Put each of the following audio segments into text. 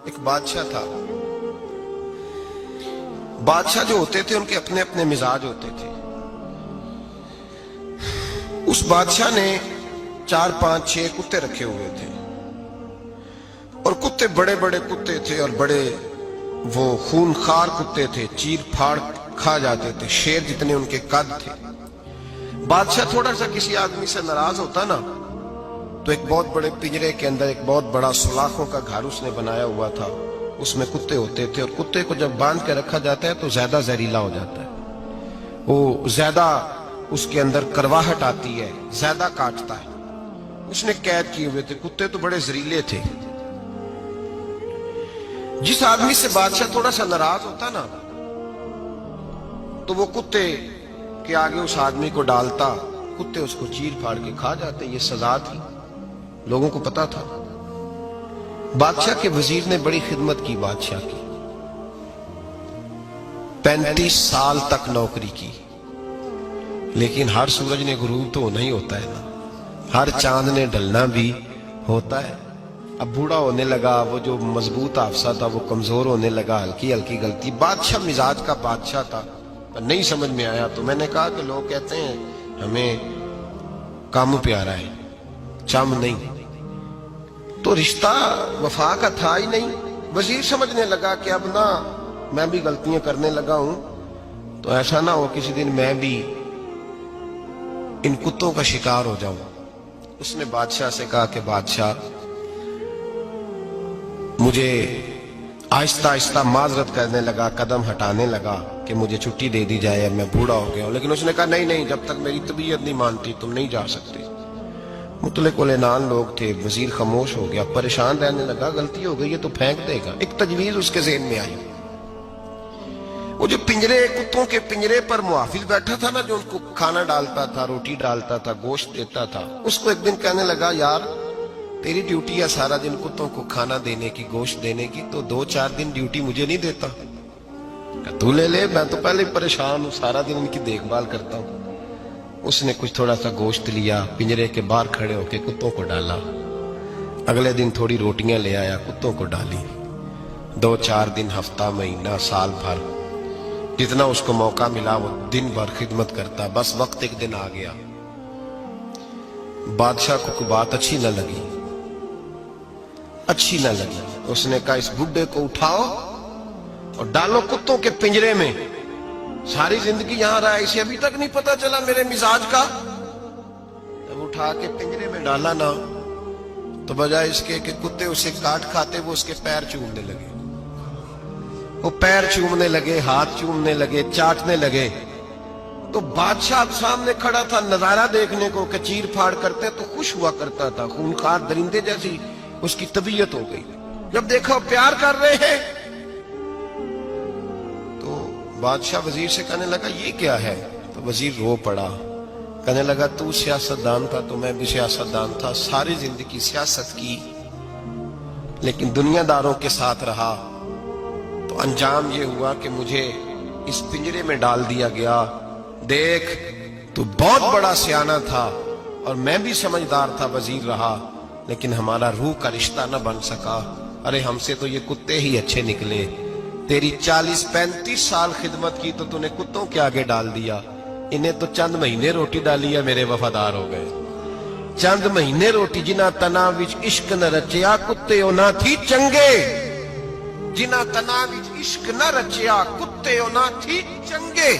ایک بادشاہ تھا. بادشاہ جو ہوتے تھے ان کے اپنے اپنے مزاج ہوتے تھے. اس بادشاہ نے 4 5 6 کتے رکھے ہوئے تھے اور کتے بڑے بڑے کتے تھے اور بڑے وہ خونخوار کتے تھے, چیر پھاڑ کھا جاتے تھے, شیر جتنے ان کے قد تھے. بادشاہ تھوڑا سا کسی آدمی سے ناراض ہوتا نا تو ایک بہت بڑے پنجرے کے اندر ایک بہت بڑا سلاخوں کا گھر اس نے بنایا ہوا تھا. اس میں کتے ہوتے تھے اور کتے کو جب باندھ کے رکھا جاتا ہے تو زیادہ زہریلا ہو جاتا ہے, وہ زیادہ اس کے اندر کرواہٹ آتی ہے, زیادہ کاٹتا ہے. اس نے قید کیے ہوئے تھے. کتے تو بڑے زہریلے تھے. جس آدمی سے بادشاہ تھوڑا سا ناراض ہوتا نا تو وہ کتے کے آگے اس آدمی کو ڈالتا, کتے اس کو چیر پھاڑ کے کھا جاتے. یہ سزا تھی, لوگوں کو پتا تھا. بادشاہ کے وزیر نے بڑی خدمت کی بادشاہ کی, 35 سال تک نوکری کی. لیکن ہر سورج نے غروب تو ہونا ہی ہوتا ہے نا, ہر چاند نے ڈھلنا بھی ہوتا ہے. اب بوڑھا ہونے لگا, وہ جو مضبوط حافظہ تھا وہ کمزور ہونے لگا, ہلکی ہلکی غلطی. بادشاہ مزاج کا بادشاہ تھا, نہیں سمجھ میں آیا تو میں نے کہا کہ لوگ کہتے ہیں ہمیں کام پیارا ہے, چم نہیں. تو رشتہ وفا کا تھا ہی نہیں. وزیر سمجھنے لگا کہ اب نہ میں بھی غلطیاں کرنے لگا ہوں تو ایسا نہ ہو کسی دن میں بھی ان کتوں کا شکار ہو جاؤں. اس نے بادشاہ سے کہا کہ بادشاہ مجھے آہستہ آہستہ معذرت کرنے لگا, قدم ہٹانے لگا کہ مجھے چھٹی دے دی جائے, اب میں بوڑھا ہو گیا ہوں. لیکن اس نے کہا نہیں نہیں, جب تک میری طبیعت نہیں مانتی تم نہیں جا سکتے. مطلق العنان لوگ تھے. وزیر خاموش ہو گیا, پریشان رہنے لگا. غلطی ہو گئی ہے تو پھینک دے گا. ایک تجویز اس کے ذہن میں آئی. وہ جو پنجرے, کتوں کے پنجرے پر محافظ بیٹھا تھا نا, جو ان کو کھانا ڈالتا تھا, روٹی ڈالتا تھا, گوشت دیتا تھا, اس کو ایک دن کہنے لگا یار تیری ڈیوٹی ہے سارا دن کتوں کو کھانا دینے کی, گوشت دینے کی, تو 2 4 دن ڈیوٹی مجھے نہیں دیتا؟ کہ تو لے لے, میں تو پہلے پریشان ہوں, سارا دن ان کی دیکھ بھال کرتا ہوں. اس نے کچھ تھوڑا سا گوشت لیا, پنجرے کے باہر کھڑے ہو کے کتوں کو ڈالا. اگلے دن تھوڑی روٹیاں لے آیا, کتوں کو ڈالی. 2 4 دن, ہفتہ, مہینہ, سال بھر, جتنا اس کو موقع ملا وہ دن بھر خدمت کرتا. بس وقت ایک دن آ گیا, بادشاہ کو کوئی بات اچھی نہ لگی. اس نے کہا اس بڈھے کو اٹھاؤ اور ڈالو کتوں کے پنجرے میں. ساری زندگی یہاں رہا, اسے ابھی تک نہیں پتا چلا میرے مزاج کا. جب اٹھا کے پنجرے میں ڈالا نا تو بجائے اس کے کہ کتے اسے کاٹ کھاتے, وہ اس کے پیر چومنے لگے. وہ پیر چومنے لگے, ہاتھ چومنے لگے, چاٹنے لگے. تو بادشاہ سامنے کھڑا تھا نظارہ دیکھنے کو کہ چیر پھاڑ کرتے تو خوش ہوا کرتا تھا, خونخوار درندے جیسی اس کی طبیعت ہو گئی. جب دیکھا پیار کر رہے ہیں تو بادشاہ وزیر سے کہنے لگا یہ کیا ہے؟ تو وزیر رو پڑا, کہنے لگا تو سیاستدان تھا تو میں بھی سیاستدان تھا, ساری زندگی سیاست کی لیکن دنیا داروں کے ساتھ رہا, تو انجام یہ ہوا کہ مجھے اس پنجرے میں ڈال دیا گیا. دیکھ تو بہت بڑا سیانہ تھا اور میں بھی سمجھدار تھا, وزیر رہا, لیکن ہمارا روح کا رشتہ نہ بن سکا. ارے ہم سے تو یہ کتے ہی اچھے نکلے. تیری 40 35 سال خدمت کی تو تو نے کتوں کے آگے ڈال دیا. انہیں تو چند مہینے روٹی ڈالی ہے, میرے وفادار ہو گئے. چند مہینے روٹی, جنہ تنا وچ عشق نہ رچیا کتے او نہ تھی چنگے. جنہ تنا وچ عشق نہ رچیا کتے او نہ تھی چنگے.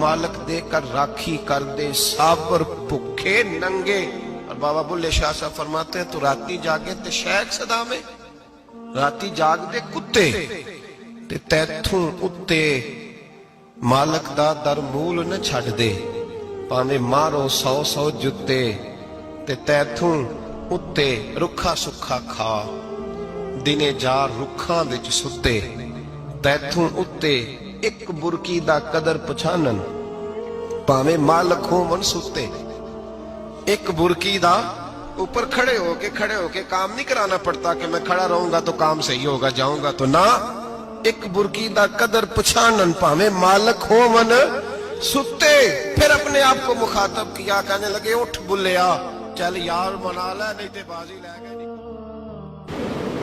مالک دے کر راکھی کر دے سابر بھکھے ننگے. اور بابا بلے شاہ صاحب فرماتے ہیں تو راتی جاگے تے شیخ صدا میں, راتی جاگ دے کتے تے تیتھوں اتے مالک دا در مول نہ چھڑ دے. پاویں مارو 100 جتے تے تیتھوں اتے رکھا سکھا کھا. دنے جار رکھاں وچ ستے تیتھوں اتے ایک برکی دا قدر پچھانن. پاویں مالک ہون ستے, ایک برکی دا اوپر کھڑے ہو کے کام نہیں کرانا پڑتا کہ میں کھڑا رہوں گا تو کام صحیح ہوگا, جاؤں گا تو نہ. ایک برکی دا قدر پچھانن پاویں مالک ہون ستے. پھر اپنے آپ کو مخاطب کیا, کہنے لگے اٹھ بلیا, چل یار منا لے نہیں تے بازی لے گئے.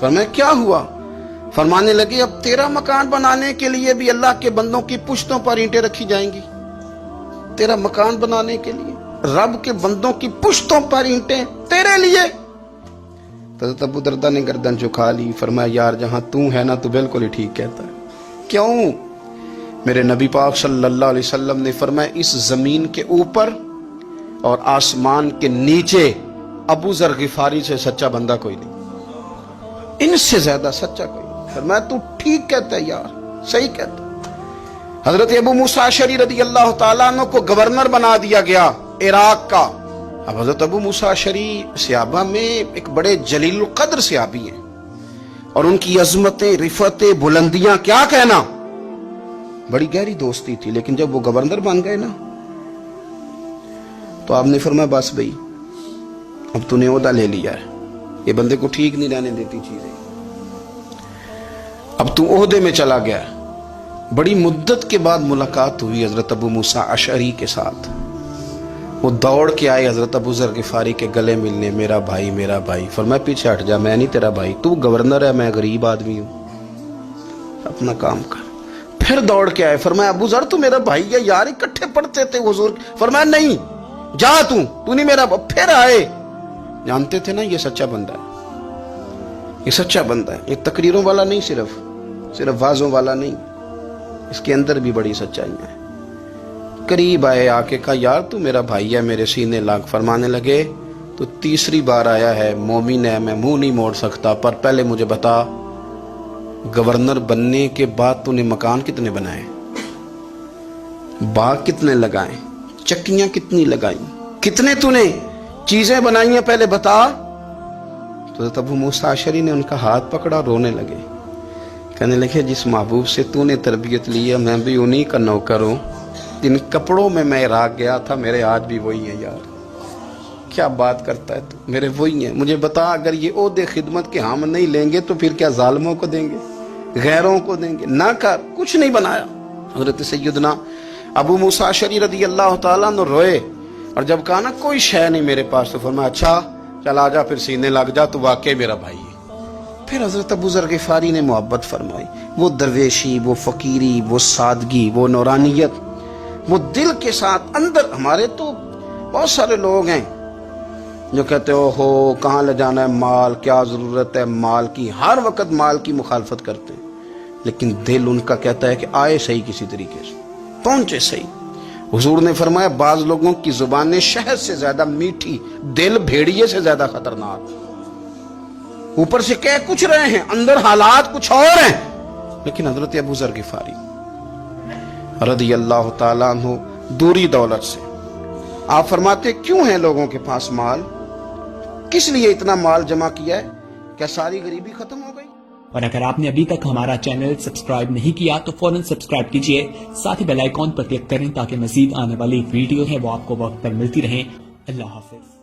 فرمایا کیا ہوا؟ فرمانے لگے اب تیرا مکان بنانے کے لیے بھی اللہ کے بندوں کی پشتوں پر اینٹیں رکھی جائیں گی. تیرا مکان بنانے کے لیے رب کے بندوں کی پشتوں پر اینٹیں تیرے لیے. حضرت ابو دردہ نے گردن جھکا لی. فرمایا یار جہاں تو ہے نا تو بالکل ہی ٹھیک کہتا ہے. کیوں؟ میرے نبی پاک صلی اللہ علیہ وسلم نے فرمایا اس زمین کے اوپر اور آسمان کے نیچے ابو ذر غفاری سے سچا بندہ کوئی نہیں, ان سے زیادہ سچا کوئی نہیں. فرمایا تو ٹھیک کہتا ہے یار, صحیح کہتا. حضرت ابو موسیٰ اشعری رضی اللہ تعالیٰ عنہ کو گورنر بنا دیا گیا عراق کا. اب حضرت ابو موسیٰ اشعری صحابہ میں ایک بڑے جلیل القدر صحابی ہیں, اور ان کی عظمتیں, رفتیں, بلندیاں کیا کہنا, بڑی گہری دوستی تھی. لیکن جب وہ گورنر بن گئے نا تو آپ نے فرمایا بس بھئی اب تو نے عہدہ لے لیا ہے, یہ بندے کو ٹھیک نہیں رہنے دیتی چیزیں, اب تو عہدے میں چلا گیا. بڑی مدت کے بعد ملاقات ہوئی حضرت ابو موسیٰ اشعری کے ساتھ. وہ دوڑ کے آئے حضرت ابو ذر غفاری کے گلے ملنے, میرا بھائی میرا بھائی. فرمایا پیچھے ہٹ جا, میں نہیں تیرا بھائی, تو گورنر ہے, میں غریب آدمی ہوں, اپنا کام کر. پھر دوڑ کے آئے. فرمایا ابو ذر تو میرا بھائی ہے یار, اکٹھے پڑھتے تھے حضور. فرمایا نہیں جا, تو نہیں میرا. پھر آئے. جانتے تھے نا یہ سچا بندہ ہے, یہ سچا بندہ ہے, یہ تقریروں والا نہیں, صرف وعظوں والا نہیں, اس کے اندر بھی بڑی سچائی ہے. قریب آئے, آ کے کہا یار تو میرا بھائی ہے, میرے سینے لاگ. فرمانے لگے تو تیسری بار آیا ہے, مومن ہے, میں منہ نہیں موڑ سکتا, پر پہلے مجھے بتا گورنر بننے کے بعد تو نے مکان کتنے بنائے, باغ کتنے لگائے, چکیاں کتنی لگائیں, کتنے تو نے چیزیں بنائی ہیں, پہلے بتا. تو حضرت ابو موسیٰ اشعری نے ان کا ہاتھ پکڑا, رونے لگے. کہنے لگے جس محبوب سے تو نے تربیت لی ہے میں بھی انہی کا نوکر ہوں, جن کپڑوں میں میں عراق گیا تھا میرے آج بھی وہی ہیں. یار کیا بات کرتا ہے تو, میرے وہی ہیں. مجھے بتا اگر یہ عہدے خدمت کے ہم نہیں لیں گے تو پھر کیا ظالموں کو دیں گے, غیروں کو دیں گے؟ نہ کر, کچھ نہیں بنایا. حضرت سیدنا ابو موسیٰ اشعری رضی اللہ تعالیٰ عنہ روئے, اور جب کہا نا کوئی شے نہیں میرے پاس, تو فرمایا اچھا چل آ جا, پھر سینے لگ جا, تو واقعی میرا بھائی ہے. پھر حضرت ابو ذر غفاری نے محبت فرمائی. وہ درویشی, وہ فقیری, وہ سادگی, وہ نورانیت, وہ دل کے ساتھ اندر. ہمارے تو بہت سارے لوگ ہیں جو کہتے ہو کہاں لے جانا ہے مال, کیا ضرورت ہے مال کی, ہر وقت مال کی مخالفت کرتے ہیں, لیکن دل ان کا کہتا ہے کہ آئے صحیح, کسی طریقے سے پہنچے صحیح. حضور نے فرمایا بعض لوگوں کی زبانیں شہد سے زیادہ میٹھی, دل بھیڑیے سے زیادہ خطرناک. اوپر سے کہہ کچھ رہے ہیں, اندر حالات کچھ اور ہیں. لیکن حضرت ابو ذر غفاری رضی اللہ تعالیٰ عنہ دوری دولت سے, آپ فرماتے کیوں ہیں لوگوں کے پاس مال, کس لیے اتنا مال جمع کیا ہے, کیا ساری غریبی ختم ہو گئی؟ اور اگر آپ نے ابھی تک ہمارا چینل سبسکرائب نہیں کیا تو فوراً سبسکرائب کیجئے, ساتھ ہی بیل آئیکن پر کلک کریں تاکہ مزید آنے والی ویڈیو ہے وہ آپ کو وقت پر ملتی رہیں. اللہ حافظ.